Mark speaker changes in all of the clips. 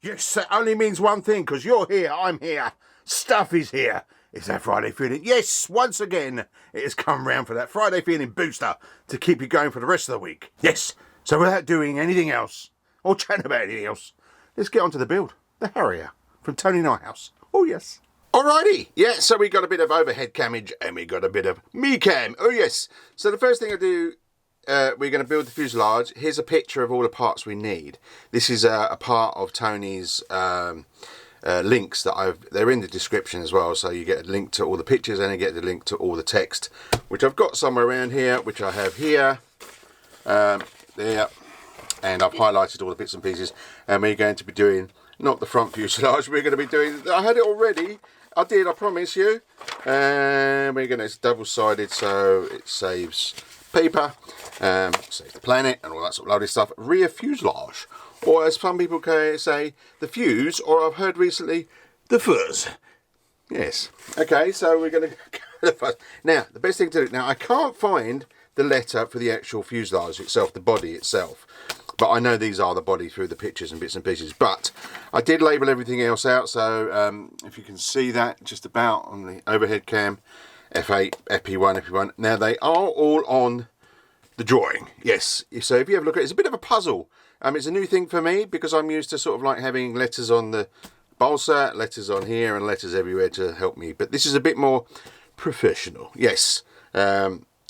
Speaker 1: Yes, that only means one thing, because you're here, I'm here, stuff is here. It's that Friday feeling. Yes, once again, it has come round for that Friday feeling booster to keep you going for the rest of the week. Yes, so without doing anything else, or chatting about anything else, let's get on to the build. The Harrier from Tony Nijhuis. Oh yes. Alrighty, yeah, so we got a bit of overhead cammage and we got a bit of me cam. Oh yes. So the first thing I do, we're going to build the fuselage. Here's a picture of all the parts we need. This is a part of Tony's links that they're in the description as well, so you get a link to all the pictures and you get the link to all the text, which I've got somewhere around here, which I have here, there, and I've highlighted all the bits and pieces. And we're going to be doing not the front fuselage, we're going to be doing, I had it already, I promise you, and we're going to, it's double-sided so it saves paper, saves the planet and all that sort of lovely stuff. Rear fuselage, or as some people say, the fuse, or I've heard recently, the fuzz. Yes. Okay, so we're going to go the fuzz. Now, the best thing to do, now I can't find the letter for the actual fuselage itself, the body itself, but I know these are the body through the pictures and bits and pieces. But I did label everything else out, so if you can see that just about on the overhead cam, F8, FP1, FP1. Now they are all on the drawing, yes. So if you have a look at it, it's a bit of a puzzle. It's a new thing for me because I'm used to sort of like having letters on the balsa, letters on here and letters everywhere to help me. But this is a bit more professional, yes.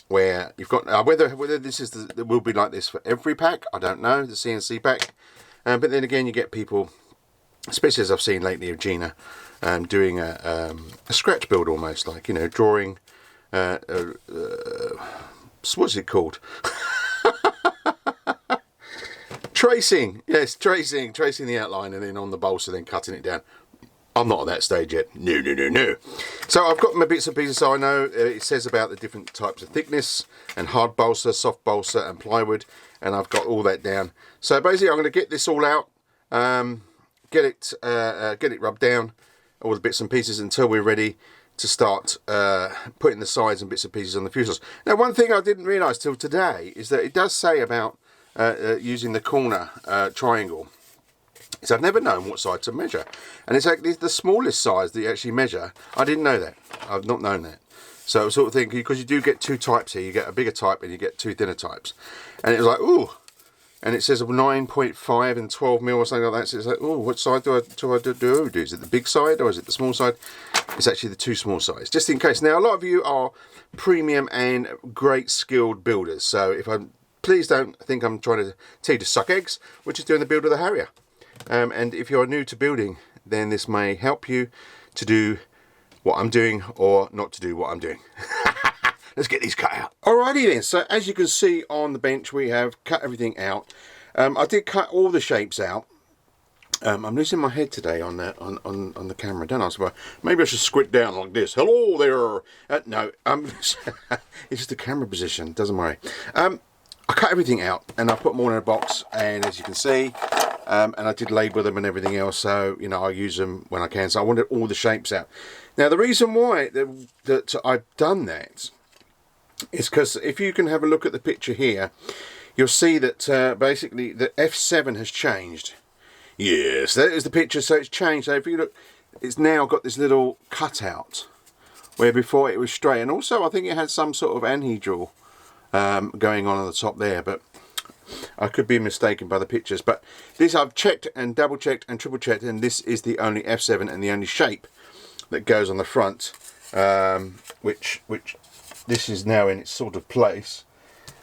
Speaker 1: Where you've got, whether this is, it will be like this for every pack, I don't know, the CNC pack. But then again, you get people, especially as I've seen lately of Gina, doing a scratch build almost, like, you know, drawing, what's it called? Tracing, yes, tracing the outline and then on the balsa, then cutting it down. I'm not at that stage yet. No. So I've got my bits and pieces, so I know it says about the different types of thickness and hard balsa, soft balsa and plywood, and I've got all that down. So basically I'm going to get this all out, get it rubbed down, all the bits and pieces, until we're ready to start putting the sides and bits and pieces on the fuselage. Now, one thing I didn't realise till today is that it does say about using the corner triangle. So I've never known what side to measure, and it's actually the smallest size that you actually measure. I didn't know that. I've not known that. So I was sort of thinking, because you do get two types here, you get a bigger type and you get two thinner types, and it was like, ooh, and it says 9.5 and 12 mil or something like that. So it's like, oh, what side do I do? Is it the big side or is it the small side? It's actually the two small sides, just in case. Now, a lot of you are premium and great skilled builders, so please don't think I'm trying to tell you to suck eggs. We're just doing the build of the Harrier. And if you're new to building, then this may help you to do what I'm doing or not to do what I'm doing. Let's get these cut out. Alrighty then, so as you can see on the bench, we have cut everything out. I did cut all the shapes out. I'm losing my head today on the camera, don't I? So maybe I should squint down like this. Hello there. No, it's just the camera position, doesn't worry. I cut everything out and I put them all in a box, and as you can see, and I did label them and everything else, so you know, I use them when I can. So I wanted all the shapes out. Now the reason why that I've done that is because if you can have a look at the picture here, you'll see that basically the F7 has changed. Yes, that is the picture, so it's changed. So if you look, it's now got this little cutout where before it was straight, and also I think it had some sort of anhedral going on the top there, but I could be mistaken by the pictures. But this I've checked and double checked and triple checked, and this is the only F7 and the only shape that goes on the front, which this is now in its sort of place,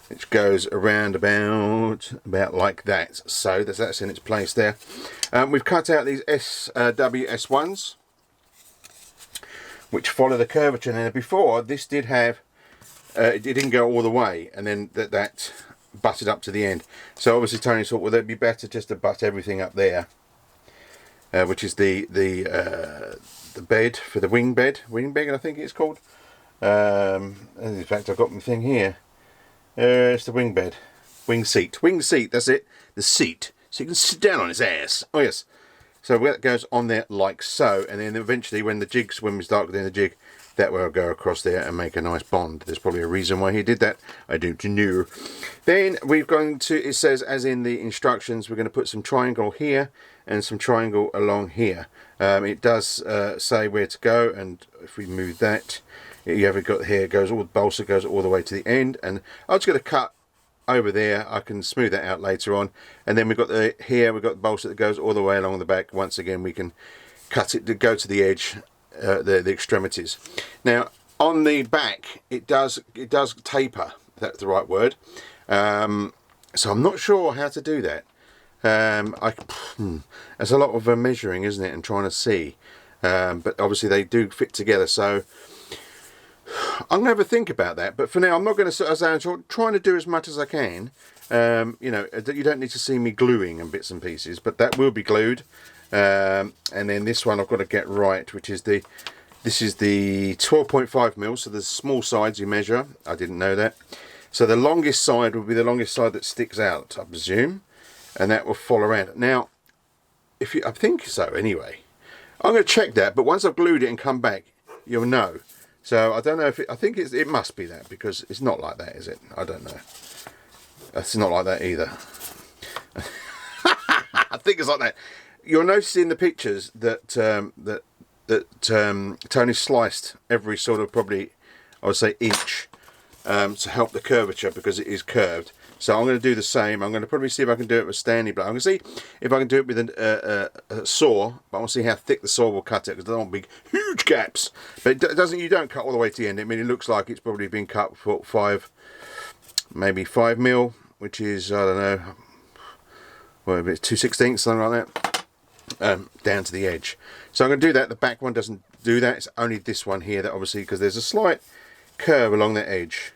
Speaker 1: which goes around about like that. So that's in its place there. We've cut out these SWS1s, which follow the curvature. Now before, this did have it didn't go all the way, and then that butted up to the end. So obviously Tony thought, well, it'd be better just to butt everything up there, which is the bed for the wing bed I think it's called. And in fact, I've got my thing here. It's the wing seat, that's it, the seat, so you can sit down on its ass. Oh yes. So that goes on there like so, and then eventually when we start doing the jig, that will go across there and make a nice bond. There's probably a reason why he did that. I don't know. Then we're going to, it says as in the instructions, we're going to put some triangle here and some triangle along here. It does say where to go, and if we move that, you have got here, goes all the balsa goes all the way to the end, and I'm just going to cut over there. I can smooth that out later on. And then we've got the here, we've got the balsa that goes all the way along the back. Once again, we can cut it to go to the edge, the extremities. Now on the back, it does taper. If that's the right word. So I'm not sure how to do that. There's a lot of measuring, isn't it, and trying to see. But obviously they do fit together, so I'm going to have a think about that. But for now, I'm not going to, as I'm trying to do as much as I can. You know, you don't need to see me gluing and bits and pieces, but that will be glued. And then this one I've got to get right, which is this is the 12.5 mil, so the small sides you measure. I didn't know that. So the longest side will be the longest side that sticks out, I presume, and that will fall around. Now, I think so anyway. I'm going to check that, but once I've glued it and come back, you'll know. So I don't know if I think it must be that, because it's not like that, is it? I don't know. It's not like that either. I think it's like that. You'll notice in the pictures that Tony sliced every sort of, probably I would say, inch to help the curvature, because it is curved. So I'm going to do the same. I'm going to probably see if I can do it with Stanley blade. I'm going to see if I can do it with a saw, but I want to see how thick the saw will cut it, because I don't want big, huge gaps. But it doesn't. You don't cut all the way to the end. I mean, it looks like it's probably been cut for maybe 5 mil, which is, I don't know, well, it's 2/16, something like that, down to the edge. So I'm going to do that. The back one doesn't do that. It's only this one here that obviously, because there's a slight curve along the edge.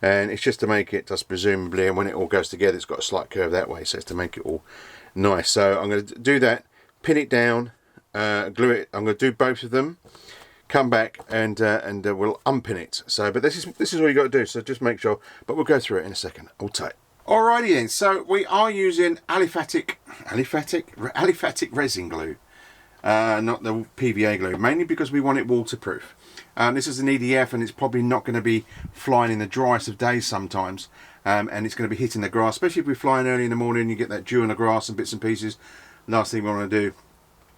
Speaker 1: And it's just to make it, just presumably, and when it all goes together, it's got a slight curve that way, so it's to make it all nice. So I'm going to do that, pin it down, glue it. I'm going to do both of them, come back, and we'll unpin it. So, but this is all you got to do. So just make sure. But we'll go through it in a second. All tight. Alrighty then. So we are using aliphatic resin glue, not the PVA glue, mainly because we want it waterproof. This is an EDF, and it's probably not going to be flying in the driest of days sometimes, and it's going to be hitting the grass, especially if we're flying early in the morning. You get that dew on the grass and bits and pieces. Last thing we want to do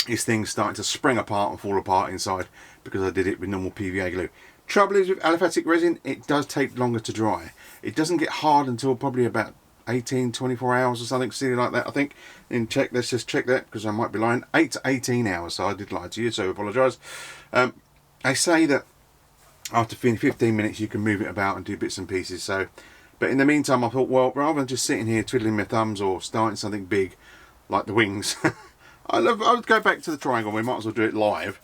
Speaker 1: is things starting to spring apart and fall apart inside, because I did it with normal PVA glue. Trouble is with aliphatic resin, it does take longer to dry. It doesn't get hard until probably about 24 hours or something silly like that, I think. And let's just check that, because I might be lying. 8 to 18 hours, so I did lie to you, so I apologise. I say that after 15 minutes you can move it about and do bits and pieces. So, but in the meantime, I thought, well, rather than just sitting here twiddling my thumbs or starting something big like the wings, I would go back to the triangle. We might as well do it live,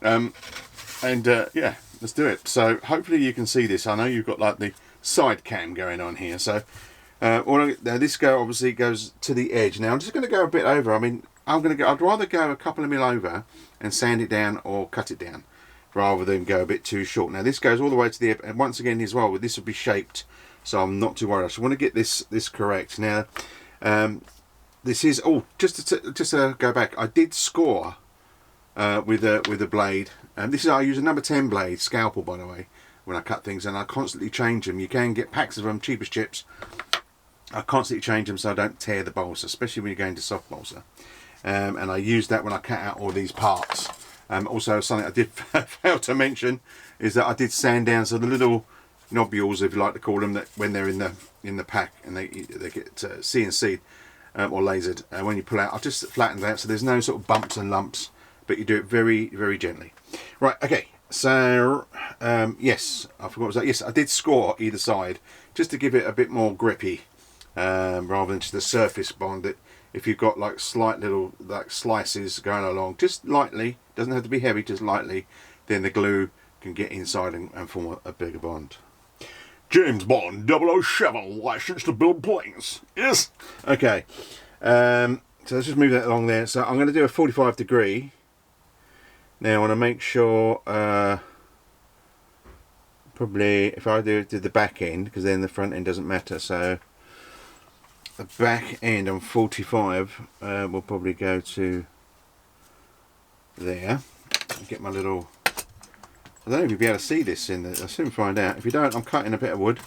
Speaker 1: yeah, let's do it. So hopefully you can see this. I know you've got like the side cam going on here. So now this obviously goes to the edge. Now I'm just going to go a bit over. I mean, I'd rather go a couple of mil over and sand it down or cut it down, rather than go a bit too short. Now this goes all the way to the, and once again as well, this will be shaped, so I'm not too worried. I just want to get this correct. Now this is, just to go back, I did score with a blade, and I use a number 10 blade, scalpel by the way, when I cut things, and I constantly change them. You can get packs of them, cheap as chips. I constantly change them so I don't tear the balsa, especially when you're going to soft balsa. And I use that when I cut out all these parts. Also, something I did fail to mention is that I did sand down, so the little nobules, if you like to call them, that when they're in the pack and they get CNC'd or lasered, when you pull out, I've just flattened that so there's no sort of bumps and lumps, but you do it very, very gently. Right, okay. So yes, I forgot what was that. Yes, I did score either side just to give it a bit more grippy, rather than just the surface bond. That if you've got like slight little like slices going along, just lightly, doesn't have to be heavy, just lightly, then the glue can get inside and form a bigger bond. James Bond 007, licensed to build planes. Yes. Okay. So let's just move that along there. So I'm going to do a 45 degree. Now I want to make sure, probably if I do the back end, because then the front end doesn't matter. So the back end on 45 will probably go to there. I'll get my little, I don't know if you'll be able to see this in the, I'll soon find out. If you don't, I'm cutting a bit of wood.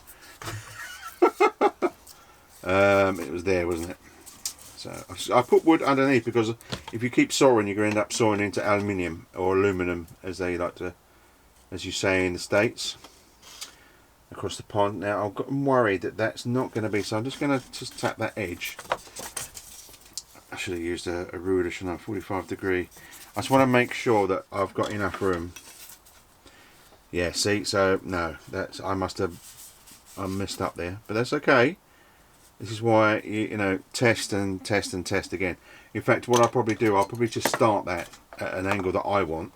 Speaker 1: It was there, wasn't it? So I put wood underneath because if you keep sawing, you're going to end up sawing into aluminium or aluminum, as they like to, as you say in the States, across the pond. Now I'm worried that that's not going to be, so I'm just going to just tap that edge. I should have used a ruler, shouldn't I? 45 degree. I just want to make sure that I've got enough room. Yeah, see, so no, that's, I messed up there, but that's okay. This is why you know, test and test and test again. In fact, what I'll probably do, I'll probably just start that at an angle that I want,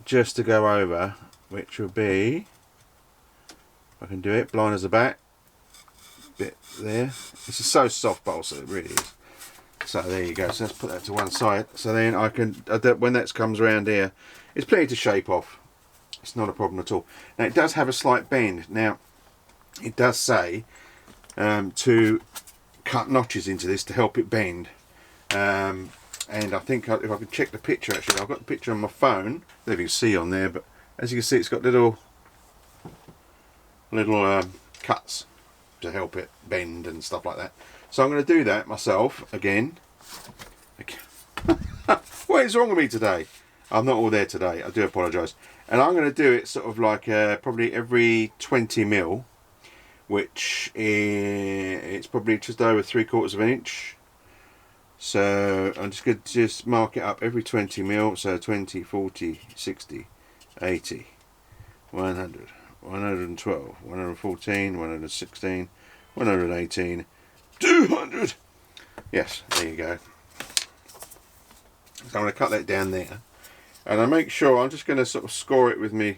Speaker 1: just to go over, which will be, if I can do it, blind as a bat, bit there. This is so soft, Balsa, it really is. So there you go. So let's put that to one side. So then I can, when that comes around here, it's plenty to shape off. It's not a problem at all. Now it does have a slight bend. Now it does say to cut notches into this to help it bend. And I think if I could check the picture, actually, I've got the picture on my phone. I don't know if you can see on there, but as you can see, it's got little cuts to help it bend and stuff like that. So I'm going to do that myself again. What is wrong with me today? I'm not all there today. I do apologise. And I'm going to do it sort of like probably every 20 mil, which is, it's probably just over 3/4 of an inch. So I'm just going to just mark it up every 20 mil. So 20, 40, 60, 80, 100, 112, 114, 116, 118, 200. Yes, there you go. So I'm going to cut that down there, and I make sure I'm just going to sort of score it with my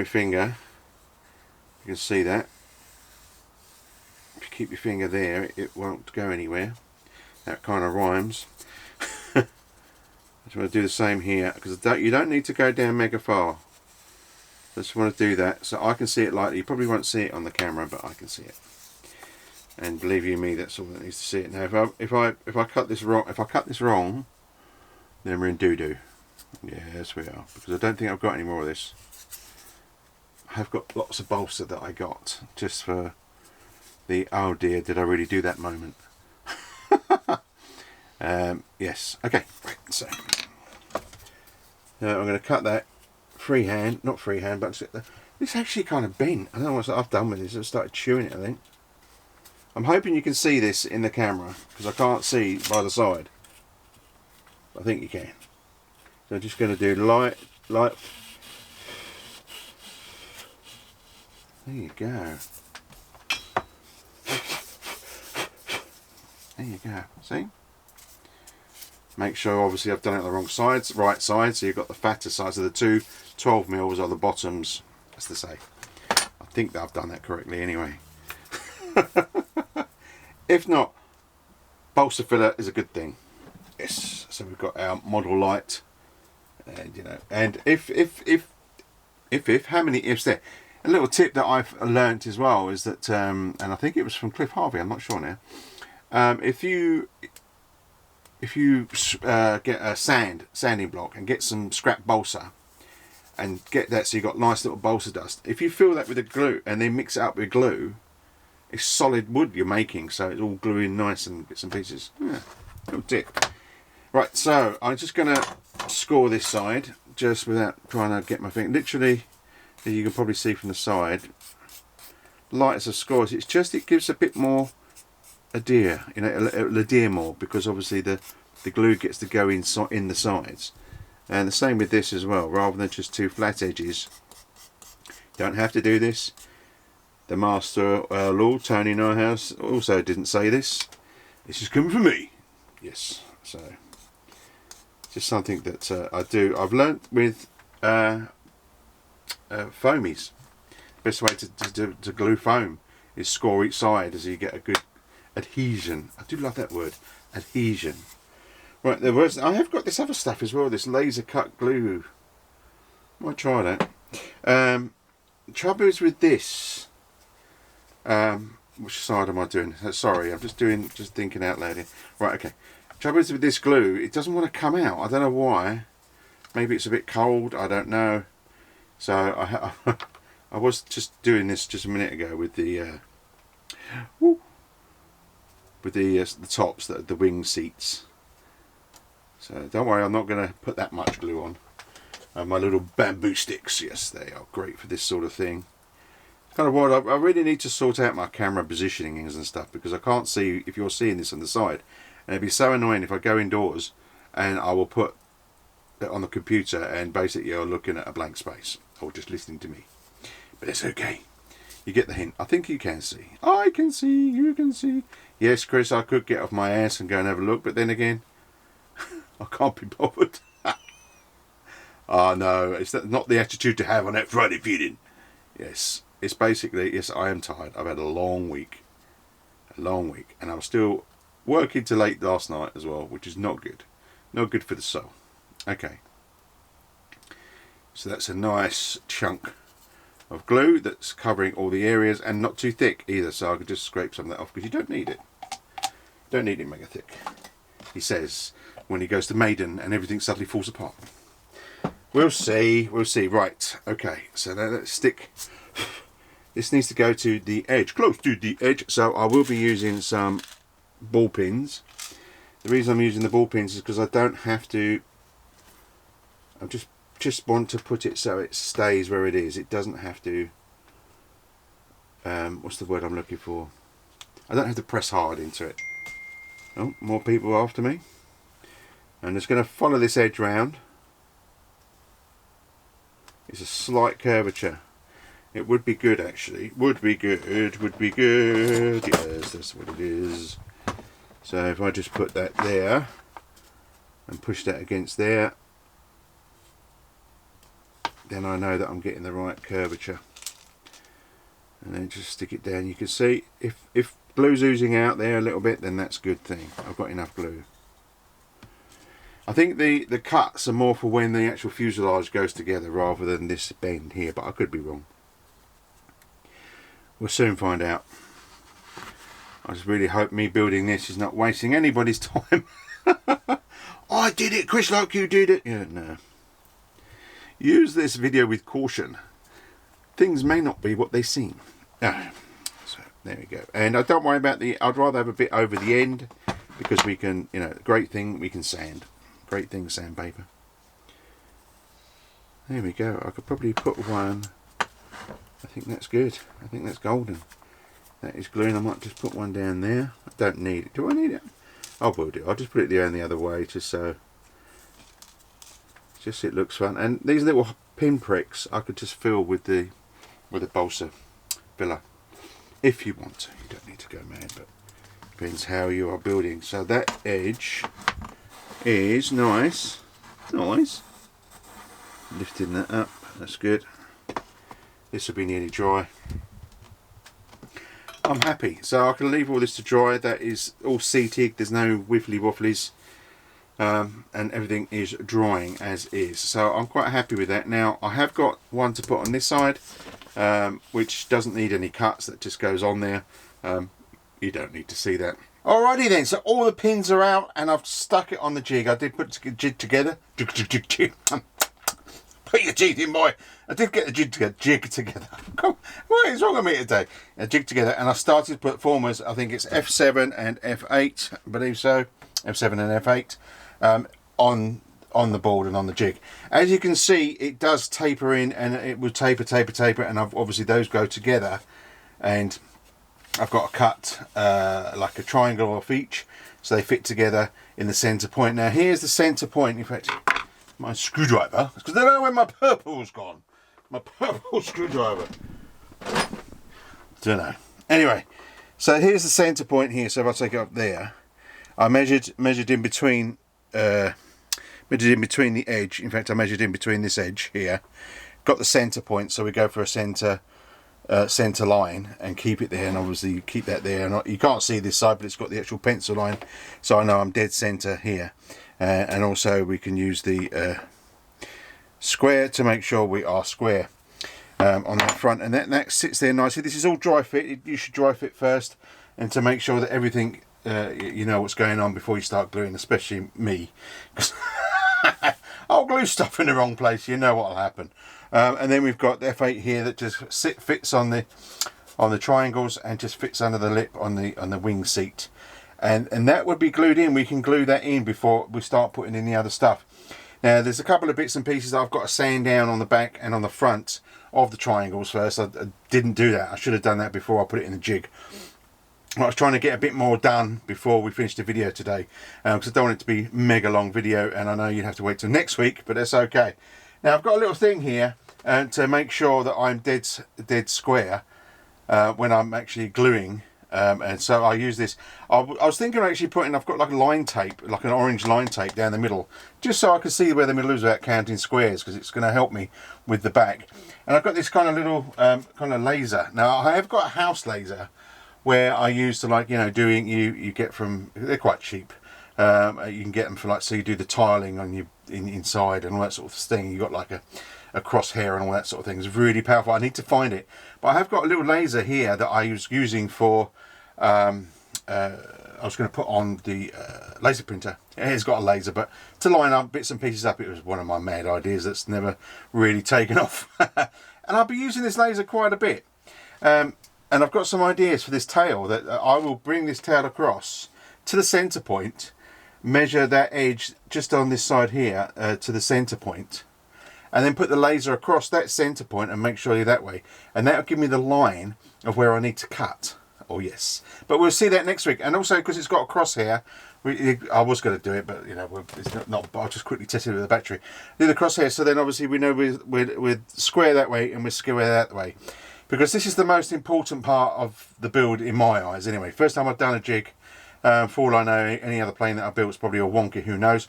Speaker 1: finger. You can see that. If you keep your finger there, it won't go anywhere. That kind of rhymes. I just want to do the same here, because you don't need to go down mega far. I just want to do that so I can see it lightly. You probably won't see it on the camera, but I can see it. And believe you me, that's all that needs to see it. Now, if I cut this wrong, then we're in doo-doo. Yes, we are, because I don't think I've got any more of this. I have got lots of balsa that I got just for the oh dear, did I really do that moment. Yes, okay, right, so now I'm going to cut that freehand, not freehand, but it's actually kind of bent. I don't know what I've done with this. I've started chewing it, I think. I'm hoping you can see this in the camera, because I can't see by the side. I think you can. So I'm just going to do light. There you go. There you go. See? Make sure, obviously, I've done it on the wrong sides, right side, so you've got the fatter sides of the two. 12 mils are the bottoms, as they say. I think that I've done that correctly anyway. If not, balsa filler is a good thing. Yes. So we've got our model light, and you know, and if how many ifs there? A little tip that I've learnt as well is that, and I think it was from Cliff Harvey, I'm not sure now. If you get a sanding block and get some scrap balsa and get that, so you've got nice little balsa dust. If you fill that with a glue and then mix it up with glue, it's solid wood you're making, so it's all gluing nice and bits and pieces. Yeah, little tip. Right, so I'm just going to score this side just without trying to get my finger. Literally, as you can probably see from the side, light as a score. It's just, it gives a bit more adhere, you know, it'll adhere more, because obviously the glue gets to go in the sides. And the same with this as well, rather than just two flat edges. Don't have to do this. The master Lord Tony Nijhuis also didn't say this. This is coming from me. Yes, so it's just something that I do. I've learnt with foamies. Best way to glue foam is score each side, as you get a good adhesion. I do love that word, adhesion. Right, I have got this other stuff as well, this laser cut glue. Might try that. Trouble is with this, Which side am I doing? Sorry, I'm just thinking out loud here. Right, okay. Trouble is with this glue, it doesn't want to come out. I don't know why. Maybe it's a bit cold, I don't know. So I was just doing this just a minute ago with the tops, the wing seats. So don't worry, I'm not going to put that much glue on. My little bamboo sticks, yes, they are great for this sort of thing. Kind of what I really need to sort out my camera positionings and stuff, because I can't see if you're seeing this on the side, and it'd be so annoying if I go indoors and I will put it on the computer and basically you're looking at a blank space or just listening to me. But it's okay, you get the hint. I think you can see. I can see, you can see. Yes, Chris, I could get off my ass and go and have a look, but then again, I can't be bothered. Oh no, it's not the attitude to have on that Friday feeding. Yes. It's basically, yes, I am tired. I've had a long week, and I was still working till late last night as well, which is not good for the soul. Okay, so that's a nice chunk of glue that's covering all the areas and not too thick either, so I could just scrape some of that off, because you don't need it. Don't need it mega thick, he says when he goes to Maiden and everything suddenly falls apart. We'll see. Right, okay, so now let's stick. This needs to go to the edge, close to the edge, so I will be using some ball pins. The reason I'm using the ball pins is because I don't have to, I just want to put it so it stays where it is. It doesn't have to, what's the word I'm looking for? I don't have to press hard into it. Oh, more people after me. I'm just going to follow this edge round. It's a slight curvature. It would be good actually, would be good, yes, that's what it is. So if I just put that there and push that against there, then I know that I'm getting the right curvature. And then just stick it down. You can see if glue's oozing out there a little bit, then that's a good thing. I've got enough glue. I think the cuts are more for when the actual fuselage goes together rather than this bend here, but I could be wrong. We'll soon find out. I just really hope me building this is not wasting anybody's time. I did it, Chris, like you did it. Yeah, no. Use this video with caution. Things may not be what they seem. Oh, so there we go. And don't worry about I'd rather have a bit over the end, because we can, you know, great thing, we can sand. Great thing, sandpaper. There we go. I could probably put one. I think that's good. I think that's golden. That is glue, and I might just put one down there. I don't need it. Do I need it? I will do. I'll just put it down the other way, just so it looks fun. And these little pin pricks I could just fill with the balsa filler, if you want to. You don't need to go mad, but depends how you are building. So that edge is nice. Lifting that up. That's good. This will be nearly dry. I'm happy, so I can leave all this to dry. That is all seated, there's no wiffly wafflies, and everything is drying as is, so I'm quite happy with that. Now I have got one to put on this side, which doesn't need any cuts, that just goes on there. You don't need to see that. Alrighty then, so all the pins are out and I've stuck it on the jig. I did put the jig together. Put your teeth in, boy. I did get the jig together. What is wrong with me today? A jig together, and I started to put formers. I think it's F7 and F8, I believe so. F7 and F8 on the board and on the jig. As you can see, it does taper in, and it will taper, and obviously those go together. And I've got a cut like a triangle off each, so they fit together in the centre point. Now here's the centre point. In fact, my screwdriver, because I don't know where my purple's gone. My purple screwdriver. Don't know. Anyway, so here's the centre point here. So if I take it up there, I measured in between the edge. In fact, I measured in between this edge here. Got the centre point, so we go for a centre line and keep it there, and obviously you keep that there. And you can't see this side, but it's got the actual pencil line, so I know I'm dead centre here. And also we can use the square to make sure we are square. on the front, and that sits there nicely. This is all dry fit. You should dry fit first, and to make sure that everything, you know what's going on before you start gluing, especially me. I'll glue stuff in the wrong place, you know what'll happen. And then we've got the F8 here that just fits on the triangles and just fits under the lip on the wing seat, and that would be glued in. We can glue that in before we start putting in the other stuff. Now there's a couple of bits and pieces I've got to sand down on the back and on the front of the triangles first. I didn't do that. I should have done that before I put it in the jig. I was trying to get a bit more done before we finished the video today, because I don't want it to be mega long video, and I know you'd have to wait till next week, but that's okay. Now I've got a little thing here to make sure that I'm dead square when I'm actually gluing, and so I use this. I was thinking of actually putting, I've got like a line tape, like an orange line tape down the middle, just so I can see where the middle is without counting squares, because it's going to help me with the back. And I've got this kind of little kind of laser. Now I have got a house laser where I used to, like, you know, doing, you get from, they're quite cheap. You can get them for, like, so you do the tiling on your inside and all that sort of thing. You got like a crosshair and all that sort of thing. It's really powerful. I need to find it, but I have got a little laser here that I was using for I was going to put on the laser printer. It's got a laser, but to line up bits and pieces up, it was one of my mad ideas that's never really taken off. And I'll be using this laser quite a bit, and I've got some ideas for this tail. That I will bring this tail across to the center point, measure that edge just on this side here to the center point, and then put the laser across that center point and make sure you're that way, and that'll give me the line of where I need to cut. Oh yes, but we'll see that next week. And also, because it's got a crosshair, I was going to do it, but you know, it's not. I'll just quickly test it with the battery. Do the crosshair, so then obviously we know we're square that way and we're square that way, because this is the most important part of the build in my eyes. Anyway, first time I've done a jig. For all I know, any other plane that I built is probably a wonky, who knows.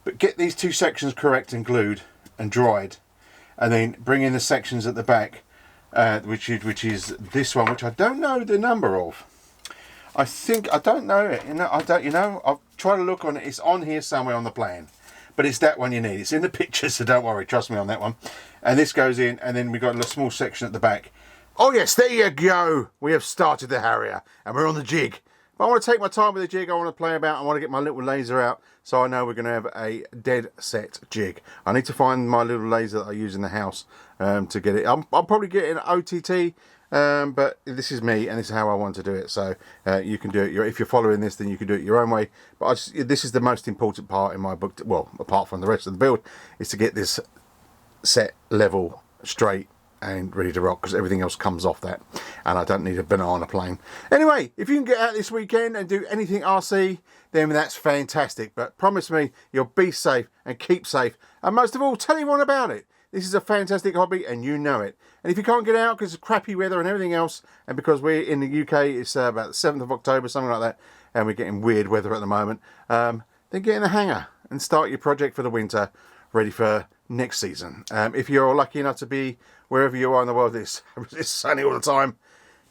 Speaker 1: But get these two sections correct and glued and dried, and then bring in the sections at the back, which is this one, which I don't know the number of. I don't know it. I've tried to look on it. It's on here somewhere on the plan, but it's that one you need. It's in the picture, so don't worry. Trust me on that one. And this goes in, and then we've got a small section at the back. Oh yes, there you go. We have started the Harrier, and we're on the jig. But I want to take my time with the jig. I want to play about. I want to get my little laser out, so I know we're going to have a dead set jig. I need to find my little laser that I use in the house to get it. I'll probably get an OTT, but this is me, and this is how I want to do it. So you can do it. If you're following this, then you can do it your own way. But this is the most important part in my book. Well, apart from the rest of the build, is to get this set level, straight, and ready to rock, because everything else comes off that, and I don't need a banana plane. Anyway, if you can get out this weekend and do anything RC, then that's fantastic. But promise me you'll be safe and keep safe, and most of all, tell everyone about it. This is a fantastic hobby, and you know it. And if you can't get out because of crappy weather and everything else, and because we're in the UK, it's about the 7th of October, something like that, and we're getting weird weather at the moment, then get in the hangar and start your project for the winter, ready for next season. If you're lucky enough to be wherever you are in the world, it's sunny all the time,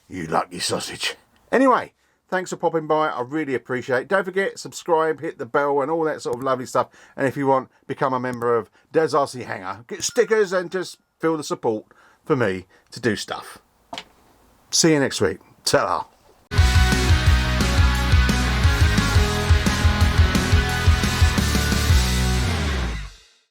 Speaker 1: you lucky sausage. Anyway, thanks for popping by. I really appreciate it. Don't forget, subscribe, hit the bell, and all that sort of lovely stuff. And if you want, become a member of Dad's RC Hangar. Get stickers and just feel the support for me to do stuff. See you next week. Ta-ra.